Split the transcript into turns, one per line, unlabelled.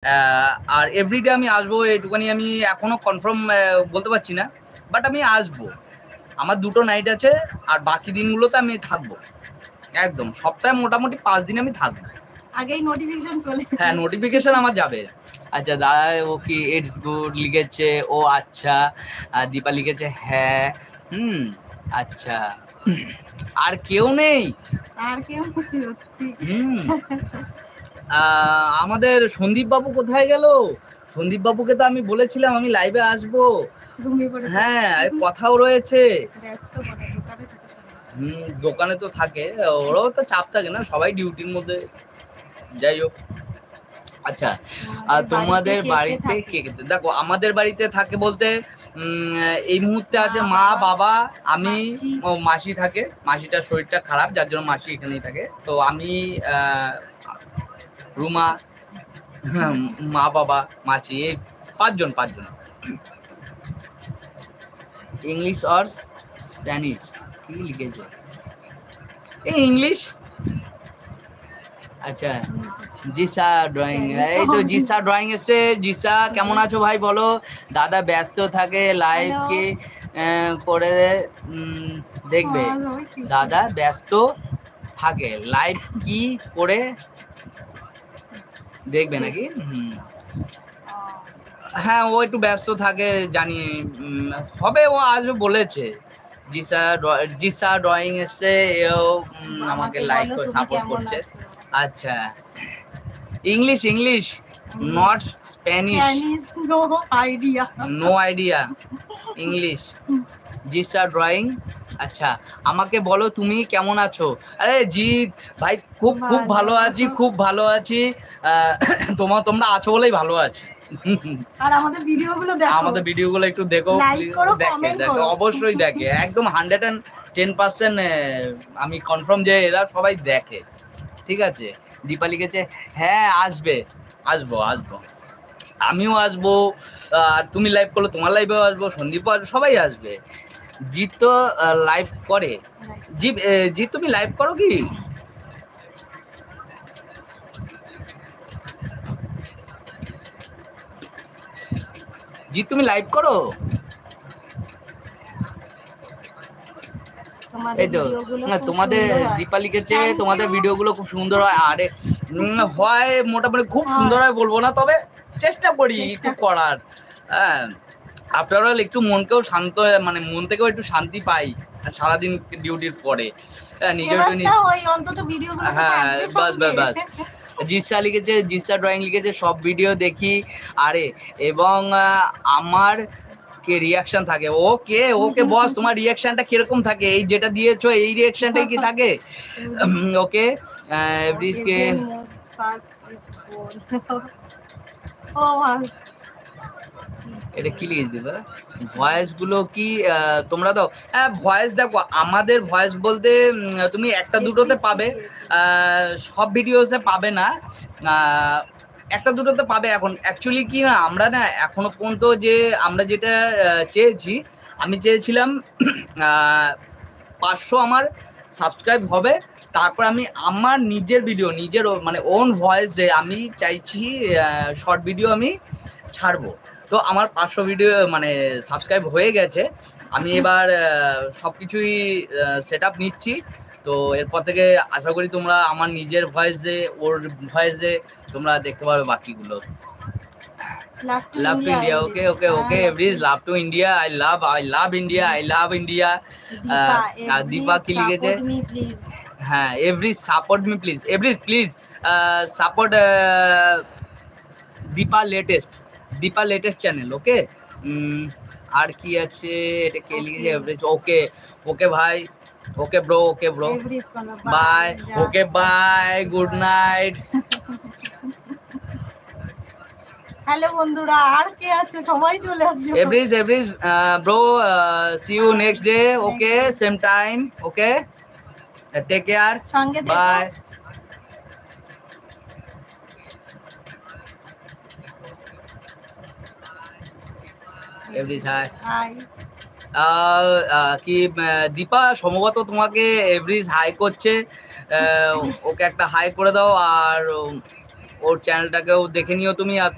আর everyday আমি আসবো এইটুখানি আমি এখনো কনফার্ম বলতে পারছি না, বাট আমি আসবো। আমার 2টো নাইট আছে আর বাকি দিনগুলোতে আমি থাকবো একদম। সপ্তাহে মোটামুটি 5 দিন আমি থাকবো।
আগেই নোটিফিকেশন চলে,
হ্যাঁ নোটিফিকেশন আমার যাবে। আচ্ছা দাদা ও কি ইটস গুড লিখেছে, ও আচ্ছা। দীপা লিখেছে হ্যাঁ। আচ্ছা আর কেউ নেই?
আর কেউ সত্যি।
আমাদের সন্দীপ বাবু কোথায় গেল? সন্দীপ বাবুকে তো আমি বলেছিলাম আমি লাইভে আসবো। হ্যাঁ কথাও রয়েছে। দোকানে তো থাকে, ওরাও তো চাপ থাকে না, সবাই ডিউটির মধ্যে। যাই হোক আচ্ছা আর তোমাদের বাড়িতে কে কে? দেখো আমাদের বাড়িতে থাকে বলতে এই মুহূর্তে আছে মা বাবা আমি, ও মাসি থাকে। মাসিটার শরীরটা খারাপ যার জন্য মাসি এখানেই থাকে। তো আমি রুমা, মা বাবা মাসি, এই 5 জন। ইংলিশ আর স্প্যানিশ কি লিখেছে? এই ইংলিশ। আচ্ছা জিসা ড্রয়িং, এই তো জিসা ড্রয়িং এসছে। জিসা কেমন আছো ভাই বলো? দাদা ব্যস্ত থাকে লাইভ কি করে দেখবে? দাদা ব্যস্ত থাকে লাইভ কি করে দেখবে নাকি? হ্যাঁ ও একটু ব্যস্ত থাকে জানি, হবে ও আসবে বলেছে। জিসা ড্রয়িং এসছে, এও আমাকে লাইক করে সাপোর্ট করছে। আচ্ছা English English not Spanish, no idea English. জিসা ড্রয়িং। আচ্ছা আমাকে বলো তুমি কেমন আছো? আরে জিৎ ভাই খুব খুব ভালো আছি, খুব ভালো আছি। তোমরা আছো বলেই ভালো আছি।
আর আমাদের ভিডিওগুলো দেখো,
আমাদের ভিডিওগুলো একটু দেখো, দেখো অবশ্যই দেখে, একদম 110% আমি কনফার্ম যে এরা সবাই দেখে। ঠিক আছে দীপা লিখেছে হ্যাঁ আসবে, আসবো আমিও আসবো। আর তুমি লাইভ করলো তোমার লাইভেও আসবো, সন্দীপও আসবে, সবাই আসবে। জিৎ তো লাইভ করে। জিৎ তুমি লাইভ করো কি? জিৎ তুমি লাইভ করো? এই তো না তোমাদের দীপা লিখেছে তোমাদের ভিডিওগুলো খুব সুন্দর হয়। আরে হয় মোটামুটি খুব সুন্দর হয় বলবো না, তবে চেষ্টা করি একটু করার। হ্যাঁ আফটার অল একটু মনকেও শান্ত, মানে মন থেকেও একটু শান্তি পাই সারাদিন ডিউটির পরে। নিজেও হ্যাঁ বাস। জিসা লিখেছে, জিসা ড্রয়িং লিখেছে সব ভিডিও দেখি আরে, এবং আমার কে রিয়াকশন থাকে। ওকে ওকে বস তোমার রিয়াকশনটা কিরকম থাকে? এই যেটা দিয়েছো এই রিয়াকশনটাই কি থাকে? ওকে এভরিজকে এটা কি লিখে দিবা? ভয়েস গুলো কি তোমরা দাও? হ্যাঁ ভয়েস দেখো আমাদের ভয়েস বলতে তুমি একটা দুটোতে পাবে, সব ভিডিওসে পাবে না, একটা দুটোতে পাবে। এখন অ্যাকচুয়ালি কি না আমরা না এখনো পর্যন্ত যে আমরা যেটা চেয়েছি, আমি চেয়েছিলাম 500 আমার সাবস্ক্রাইব হবে, তারপর আমি আমার নিজের ভিডিও নিজের মানে ওন ভয়েসে আমি চাইছি শর্ট ভিডিও আমি ছাড়বো। তো আমার 500 ভিডিও মানে সাবস্ক্রাইব হয়ে গেছে। আমি এবার সব কিছুই সেট আপ নিচ্ছি। তো এরপর থেকে আশা করি তোমরা আমার নিজের ভয়েসে ওর ভয়েসে তোমরা দেখতে পাবে বাকিগুলো। Love to India, okay okay okay এভরিজ love to India, I love India, I love India. Deepa কি লিখেছে? হ্যাঁ এভরিজ সাপোর্ট মি প্লিজ, এভরিজ please support Deepa latest channel. Okay আর কি আছে এটা কে লিখেছে? এভরিজ ওকে ওকে ভাই, okay bro bye, okay bye good night.
Hello বন্ধুরা আর কে আছে সবাই চলে আসো।
এভরিজ bro see you next day, okay same time, okay take care, bye. এভরিজ হাই। কি দীপা সম্ভবত তোমাকে এভরিজ হাই করছে, ওকে একটা হাই করে দাও। আর ওর চ্যানেলটাকেও দেখে নিও তুমি। আর